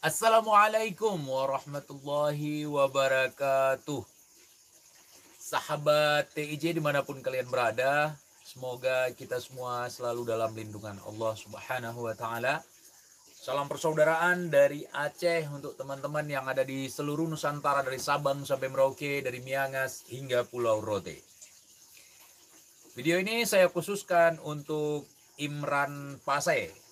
Assalamualaikum warahmatullahi wabarakatuh. Sahabat TIJ dimanapun kalian berada, semoga kita semua selalu dalam lindungan Allah Subhanahu wa Ta'ala. Salam persaudaraan dari Aceh untuk teman-teman yang ada di seluruh Nusantara, dari Sabang sampai Merauke, dari Miangas hingga Pulau Rote. Video ini saya khususkan untuk Imran Pase.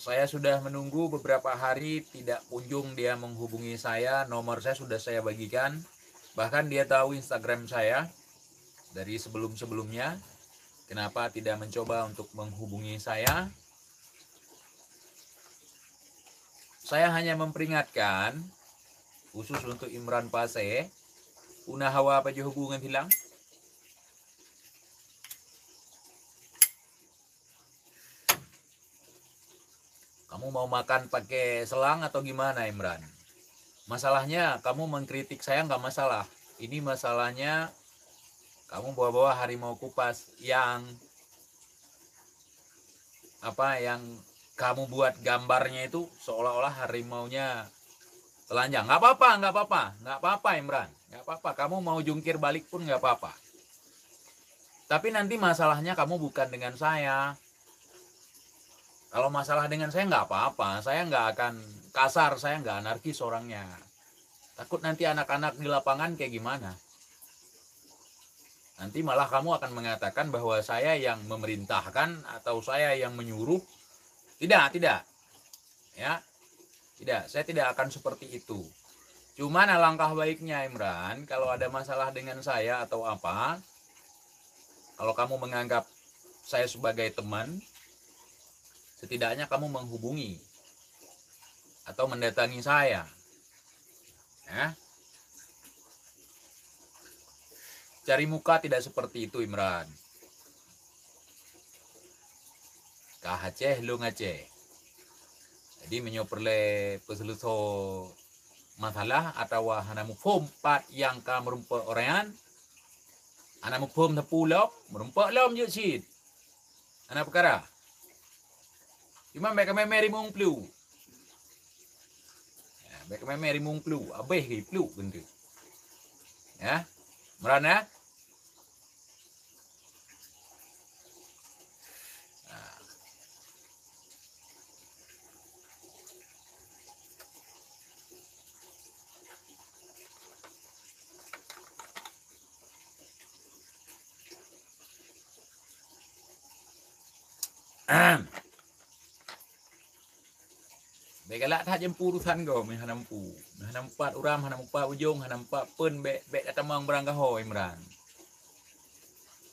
Saya sudah menunggu beberapa hari, tidak kunjung dia menghubungi saya. Nomor saya sudah saya bagikan. Bahkan dia tahu Instagram saya dari sebelum-sebelumnya. Kenapa tidak mencoba untuk menghubungi saya? Saya hanya memperingatkan, khusus untuk Imran Pase, una hawa apa hubungan hilang? Kamu mau makan pakai selang atau gimana, Imran? Masalahnya kamu mengkritik saya nggak masalah. Ini masalahnya kamu bawa-bawa harimau kupas yang kamu buat gambarnya itu seolah-olah harimaunya telanjang. Nggak apa-apa, Imran. Nggak apa-apa. Kamu mau jungkir balik pun nggak apa-apa. Tapi nanti masalahnya kamu bukan dengan saya. Kalau masalah dengan saya nggak apa-apa, saya nggak akan kasar, saya nggak anarkis orangnya. Takut nanti anak-anak di lapangan kayak gimana. Nanti malah kamu akan mengatakan bahwa saya yang memerintahkan atau saya yang menyuruh. Tidak. Ya, tidak, saya tidak akan seperti itu. Cuman alangkah baiknya, Imran, kalau ada masalah dengan saya atau apa, kalau kamu menganggap saya sebagai teman, setidaknya kamu menghubungi atau mendatangi saya. Ya. Cari muka tidak seperti itu, Imran. Kah Aceh, lu Aceh. Jadi menyoperle peseluso masalah atau hanamu fom pat yang ka merumpa orang, hanamu fom tapulop, merumpa lom je sid. Ana perkara. Cuma mereka memeri mung plu. Ya, mereka memeri mung plu, abeh ke plu benda. Ya. Merana? Baiklah tak jempu urusan kau, hanampu. Hanampat uram, hanampat ujung, hanampat pun bek datamang berangkah ho, Imran.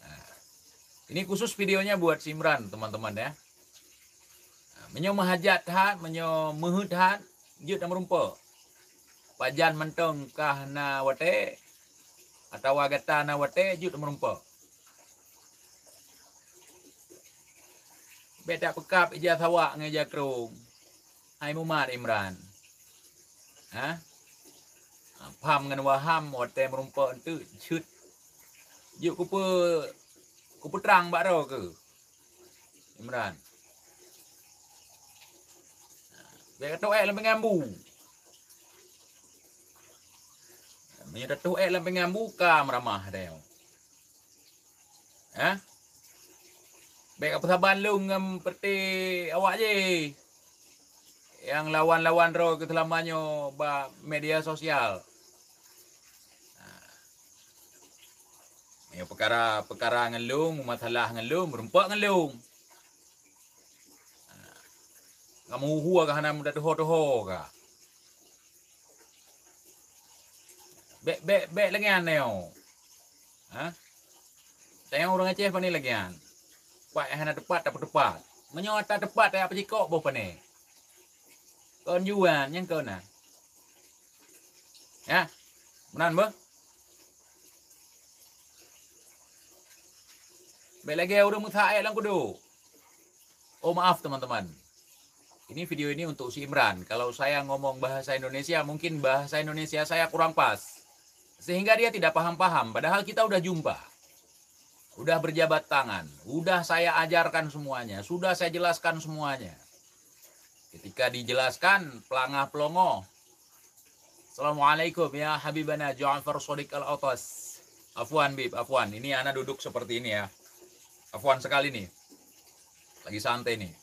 Nah, ini khusus videonya buat si Imran, teman-teman ya. Menyo mahajat hat, menyo mehut hat, jut dan merumpa. Pajan mentong kah na wate, atau wagata na wate, jut dan merumpa. Beda pekap ija sawak ngeja kerung. Hai mumat Imran. Ha? Pam ngan waham wate merumpa tu cut. Yuk ku terang bak ke Imran. Biar kata datuk ngambu. Biar datuk lempe ngambu ka meramah dia. Ha? Baik apa saban lu ngam peti awak je. Yang lawan-lawan ro ketelamanyo ba media sosial. Ya perkara ngelung, masalah ngelung, merumpak ngelung. Kamu hua ka hanam dah toho ka. Bek lagi aneo. Ha? Saya orang Aceh pani lagi an. Pak hana tepat tak tepat. Menyota tepat tak apa cikok boh pani. Kon juan yang kau na. Ya. Menan boh. Bek lagi orang muthae lang kudu. Oh maaf teman-teman. Ini video ini untuk si Imran. Kalau saya ngomong bahasa Indonesia, mungkin bahasa Indonesia saya kurang pas. Sehingga dia tidak paham-paham. Padahal kita udah jumpa. Udah berjabat tangan. Udah saya ajarkan semuanya. Sudah saya jelaskan semuanya. Ketika dijelaskan pelangah pelongo, Assalamualaikum ya Habibana Ja'far Shadiq Al-Atas. Afwan Bib, afwan. Ini ana duduk seperti ini ya. Afwan sekali nih. Lagi santai nih.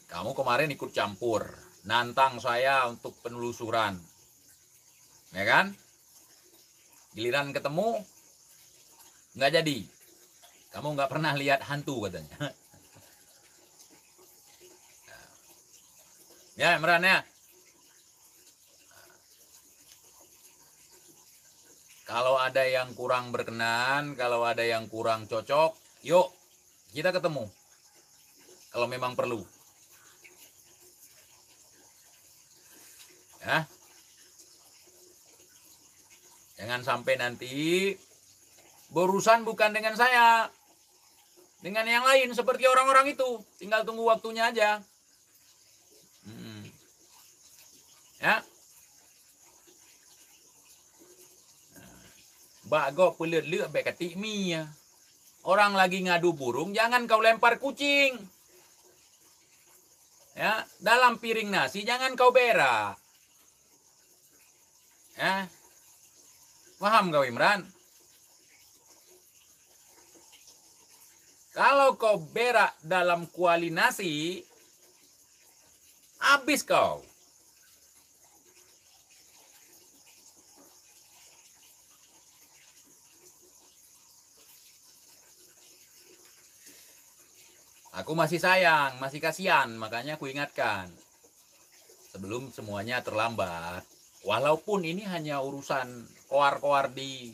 Kamu kemarin ikut campur, nantang saya untuk penelusuran. Ya kan? Giliran ketemu, nggak jadi. Kamu nggak pernah lihat hantu katanya. Ya, Imran ya. Kalau ada yang kurang berkenan, kalau ada yang kurang cocok, yuk kita ketemu. Kalau memang perlu. Ya. Jangan sampai nanti berurusan bukan dengan saya, dengan yang lain seperti orang-orang itu. Tinggal tunggu waktunya aja. Ya. Bago pelet-let baik katik mi ya. Orang lagi ngadu burung, jangan kau lempar kucing. Ya, dalam piring nasi jangan kau berak. Ya. Paham kau Imran? Kalau kau berak dalam kuali nasi, habis kau. Aku masih sayang, masih kasihan, makanya aku ingatkan. Sebelum semuanya terlambat. Walaupun ini hanya urusan koar-koar di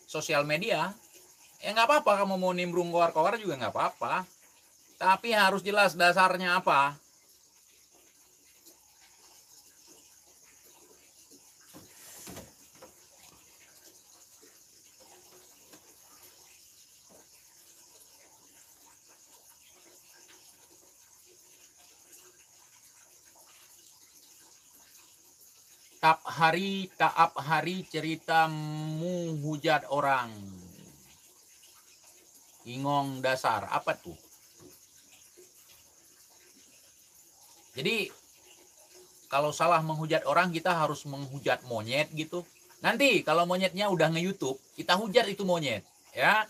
sosial media, ya nggak apa-apa, kamu mau nimbrung koar-koar juga nggak apa-apa. Tapi harus jelas dasarnya apa. Taap hari ceritamu hujat orang. Ingong dasar, apa tuh? Jadi kalau salah menghujat orang, kita harus menghujat monyet gitu. Nanti kalau monyetnya udah nge-YouTube, kita hujat itu monyet, ya.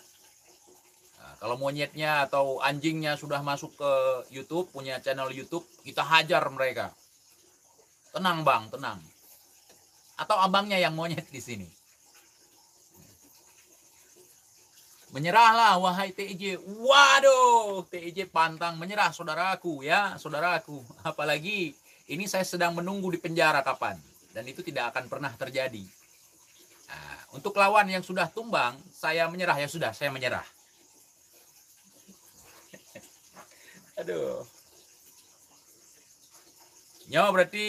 Nah, kalau monyetnya atau anjingnya sudah masuk ke YouTube, punya channel YouTube, kita hajar mereka. Tenang bang, tenang. Atau abangnya yang monyet di sini. Menyerahlah wahai TIJ. Waduh, TIJ pantang menyerah saudaraku ya, saudaraku. Apalagi ini saya sedang menunggu di penjara kapan. Dan itu tidak akan pernah terjadi. Nah, untuk lawan yang sudah tumbang, saya menyerah. Ya sudah, saya menyerah. Aduh. Nyo berarti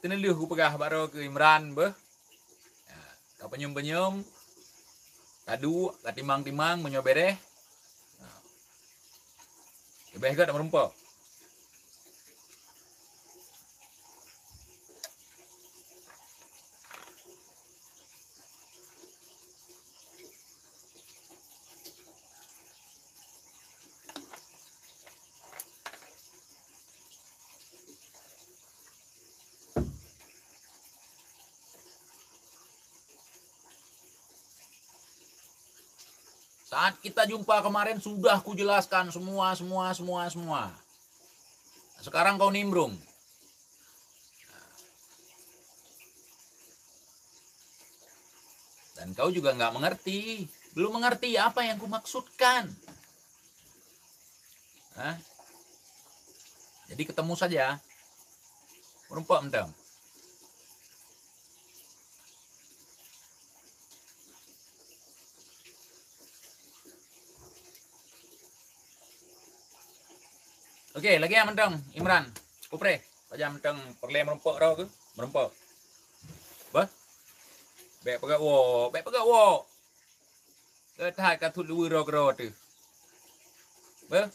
teneluh ku pegah baru ke Imran beh. Ya, kau penyum-penyum. Kadu, katimang-timang menyobereh. Nah. Kebeh ke tak merumpok. Saat kita jumpa kemarin sudah kujelaskan semua. Sekarang kau nimbrung. Dan kau juga nggak mengerti. Belum mengerti apa yang kumaksudkan. Hah? Jadi ketemu saja. Merumpok mentang. Oke, lagi yang mentang Imran. Kupre, pajam mentang perle merumpok rau ke? Merumpok. Bah? Bek pegak wo. Ketai katut luwi rau tu. Bah?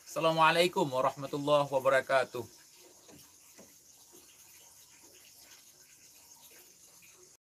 Assalamualaikum warahmatullahi wabarakatuh.